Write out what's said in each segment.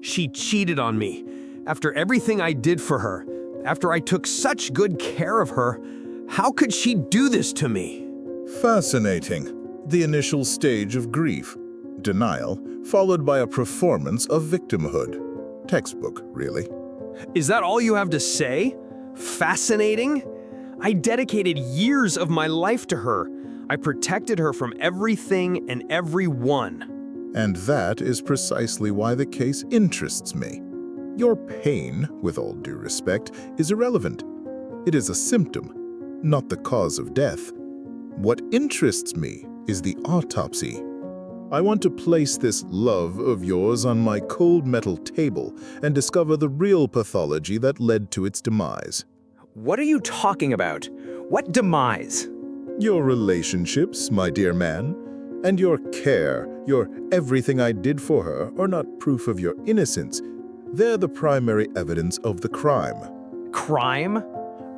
She cheated on me. After everything I did for her, after I took such good care of her, how could she do this to me? Fascinating. The initial stage of grief, denial, followed by a performance of victimhood. Textbook, really. Is that all you have to say? Fascinating? I dedicated years of my life to her. I protected her from everything and everyone. And that is precisely why the case interests me. Your pain, with all due respect, is irrelevant. It is a symptom, not the cause of death. What interests me is the autopsy. I want to place this love of yours on my cold metal table and discover the real pathology that led to its demise. What are you talking about? What demise? Your relationships, my dear man, and your care, your everything I did for her are not proof of your innocence. They're the primary evidence of the crime. Crime?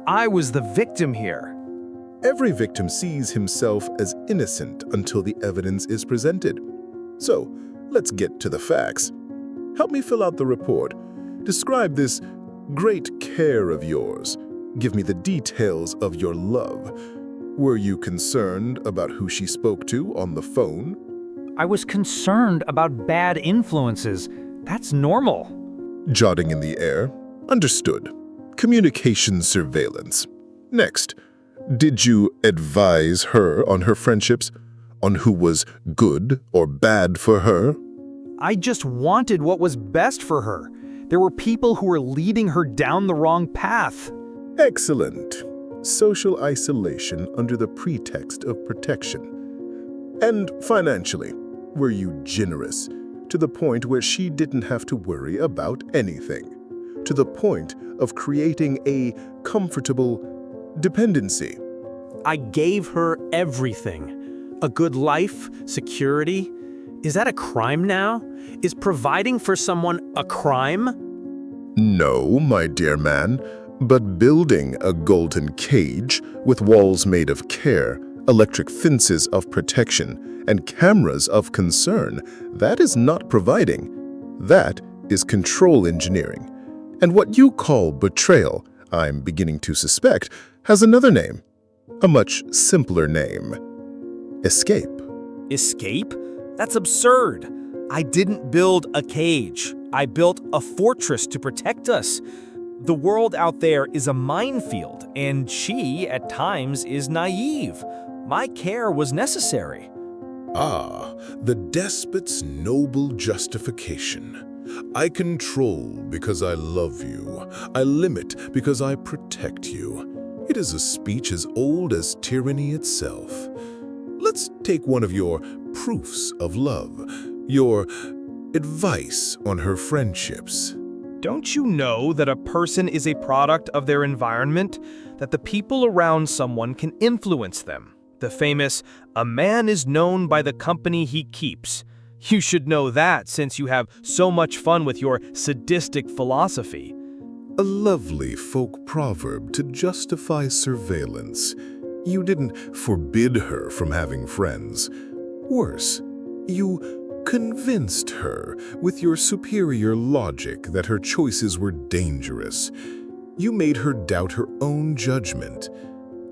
I was the victim here. Every victim sees himself as innocent until the evidence is presented. So, let's get to the facts. Help me fill out the report. Describe this great care of yours. Give me the details of your love. Were you concerned about who she spoke to on the phone? I was concerned about bad influences. That's normal. Jotting in the air. Understood. Communication surveillance. Next, did you advise her on her friendships? On who was good or bad for her? I just wanted what was best for her. There were people who were leading her down the wrong path. Excellent. Social isolation under the pretext of protection. And financially, were you generous to the point where she didn't have to worry about anything? To the point of creating a comfortable dependency? I gave her everything. A good life, security. Is that a crime now? Is providing for someone a crime? No, my dear man. But building a golden cage with walls made of care, electric fences of protection, and cameras of concern, that is not providing. That is control engineering. And what you call betrayal, I'm beginning to suspect, has another name. A much simpler name. Escape. Escape? That's absurd. I didn't build a cage. I built a fortress to protect us. The world out there is a minefield, and she, at times, is naive. My care was necessary. Ah, the despot's noble justification. I control because I love you. I limit because I protect you. It is a speech as old as tyranny itself. Let's take one of your proofs of love, your advice on her friendships. Don't you know that a person is a product of their environment? That the people around someone can influence them? The famous, "A man is known by the company he keeps." You should know that since you have so much fun with your sadistic philosophy. A lovely folk proverb to justify surveillance. You didn't forbid her from having friends. Worse, you convinced her with your superior logic that her choices were dangerous. You made her doubt her own judgment.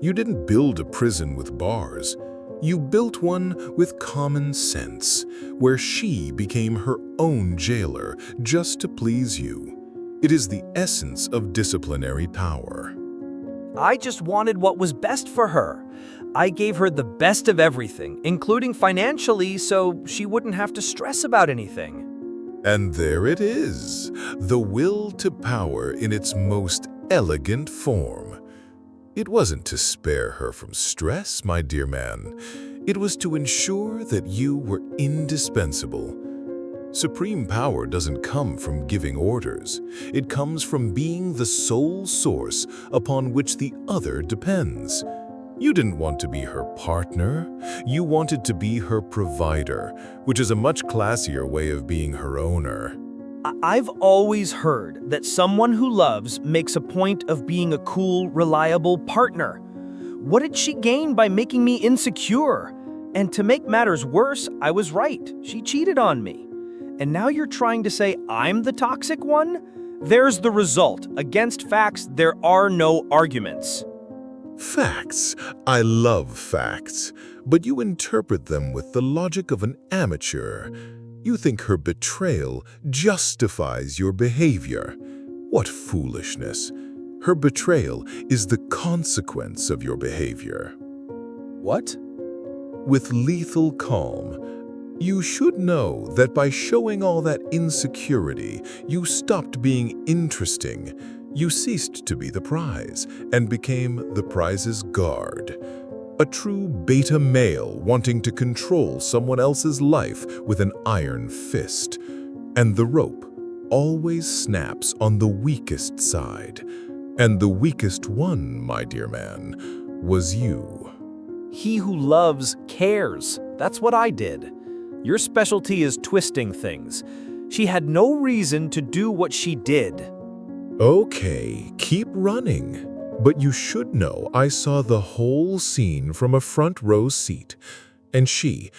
You didn't build a prison with bars. You built one with common sense, where she became her own jailer just to please you. It is the essence of disciplinary power. I just wanted what was best for her. I gave her the best of everything, including financially, so she wouldn't have to stress about anything. And there it is, the will to power in its most elegant form. It wasn't to spare her from stress, my dear man. It was to ensure that you were indispensable. Supreme power doesn't come from giving orders. It comes from being the sole source upon which the other depends. You didn't want to be her partner. You wanted to be her provider, which is a much classier way of being her owner. I've always heard that someone who loves makes a point of being a cool, reliable partner. What did she gain by making me insecure? And to make matters worse, I was right. She cheated on me. And now you're trying to say I'm the toxic one? There's the result. Against facts, there are no arguments. Facts. I love facts. But you interpret them with the logic of an amateur. You think her betrayal justifies your behavior. What foolishness. Her betrayal is the consequence of your behavior. What? With lethal calm, you should know that by showing all that insecurity, you stopped being interesting. You ceased to be the prize and became the prize's guard. A true beta male wanting to control someone else's life with an iron fist. And the rope always snaps on the weakest side. And the weakest one, my dear man, was you. He who loves cares. That's what I did. Your specialty is twisting things. She had no reason to do what she did. Okay, keep running. But you should know I saw the whole scene from a front row seat. And she,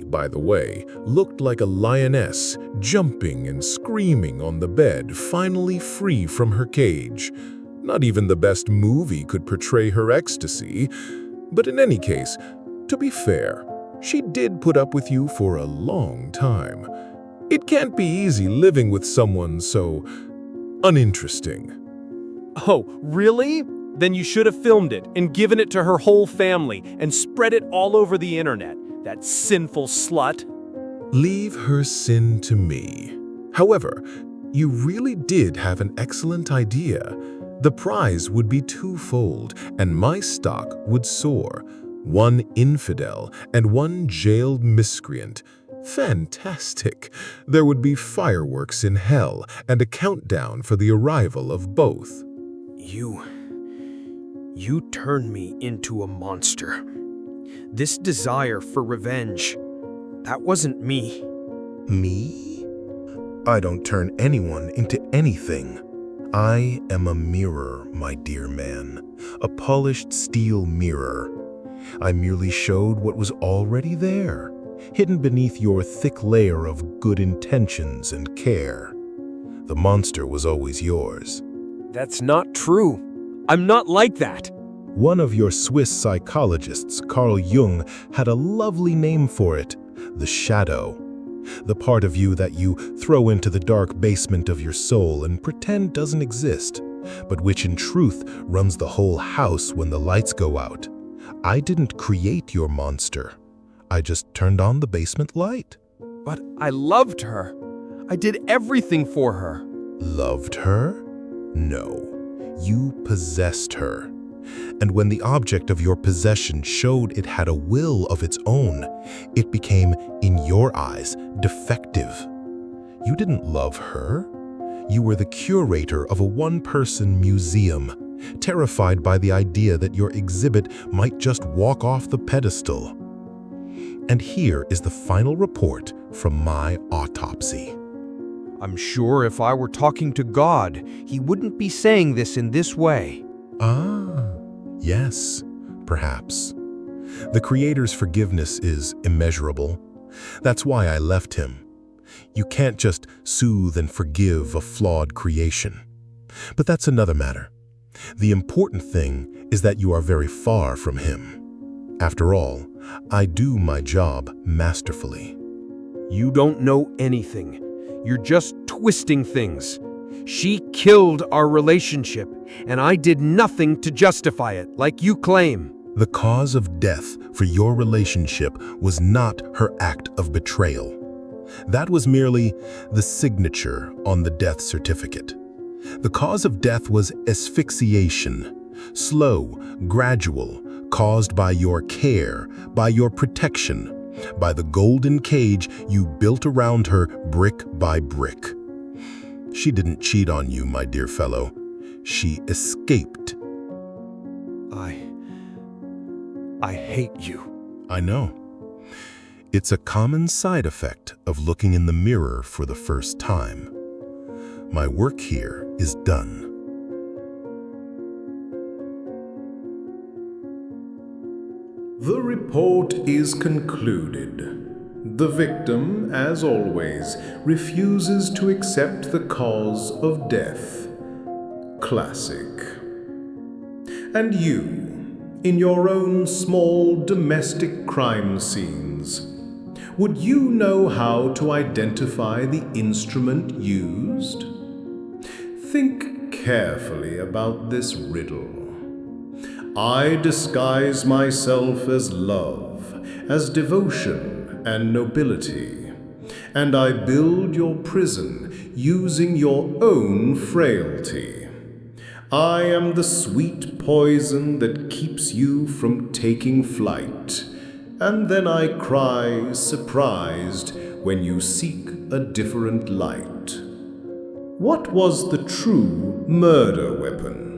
by the way, looked like a lioness, jumping and screaming on the bed, finally free from her cage. Not even the best movie could portray her ecstasy. But in any case, to be fair, she did put up with you for a long time. It can't be easy living with someone so uninteresting. Oh, really? Then you should have filmed it and given it to her whole family and spread it all over the internet, that sinful slut. Leave her sin to me. However, you really did have an excellent idea. The prize would be twofold, and my stock would soar. One infidel and one jailed miscreant. Fantastic! There would be fireworks in hell and a countdown for the arrival of both. You turned me into a monster. This desire for revenge, that wasn't me. Me? I don't turn anyone into anything. I am a mirror, my dear man, a polished steel mirror. I merely showed what was already there, hidden beneath your thick layer of good intentions and care. The monster was always yours. That's not true. I'm not like that. One of your Swiss psychologists, Carl Jung, had a lovely name for it, the shadow. The part of you that you throw into the dark basement of your soul and pretend doesn't exist, but which in truth runs the whole house when the lights go out. I didn't create your monster. I just turned on the basement light. But I loved her. I did everything for her. Loved her? No. You possessed her. And when the object of your possession showed it had a will of its own, it became, in your eyes, defective. You didn't love her. You were the curator of a one-person museum, terrified by the idea that your exhibit might just walk off the pedestal. And here is the final report from my autopsy. I'm sure if I were talking to God, he wouldn't be saying this in this way. Ah, yes, perhaps. The Creator's forgiveness is immeasurable. That's why I left him. You can't just soothe and forgive a flawed creation. But that's another matter. The important thing is that you are very far from him. After all, I do my job masterfully. You don't know anything. You're just twisting things. She killed our relationship, and I did nothing to justify it, like you claim. The cause of death for your relationship was not her act of betrayal. That was merely the signature on the death certificate. The cause of death was asphyxiation, slow, gradual, caused by your care, by your protection, by the golden cage you built around her brick by brick. She didn't cheat on you, my dear fellow. She escaped. I hate you. I know. It's a common side effect of looking in the mirror for the first time. My work here is done. The report is concluded. The victim, as always, refuses to accept the cause of death. Classic. And you, in your own small domestic crime scenes, would you know how to identify the instrument used? Think carefully about this riddle. I disguise myself as love, as devotion and nobility, and I build your prison using your own frailty. I am the sweet poison that keeps you from taking flight, and then I cry, surprised, when you seek a different light. What was the true murder weapon?